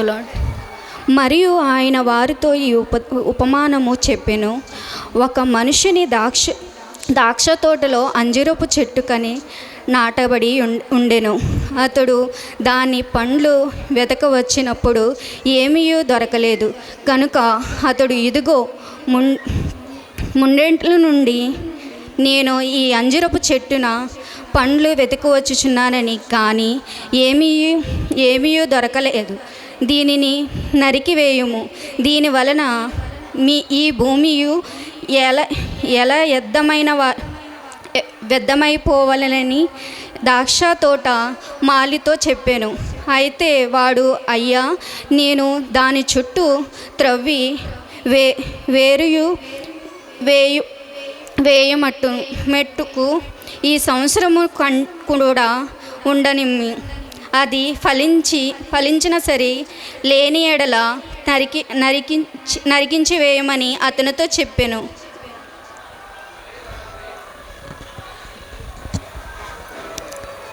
Lord. మరియు ఆయన వారితో ఈ ఉపమానము చెప్పెను. ఒక మనుషుని ద్రాక్ష తోటలో అంజూరపు చెట్టుకని నాటబడి ఉండెను. అతడు దాని పండ్లు వెతక వచ్చినప్పుడు ఏమీ దొరకలేదు. కనుక అతడు ఇదిగో ముండేంట్ల నుండి నేను ఈ అంజూరపు చెట్టున పండ్లు వెతకవచ్చుచున్నానని, కానీ ఏమీ దొరకలేదు. దీనిని నరికివేయుము. దీని వలన ఈ భూమియు ఎలా వ్యర్థమైపోవాలని ద్రాక్ష తోట మాలితో చెప్పాను. అయితే వాడు, అయ్యా, నేను దాని చుట్టూ త్రవ్వి మెట్టుకు ఈ సంవత్సరము కూడా ఉండనిమ్మి, అది ఫలించిన సరే, లేని ఎడల నరికించి వేయమని అతనితో చెప్పాను.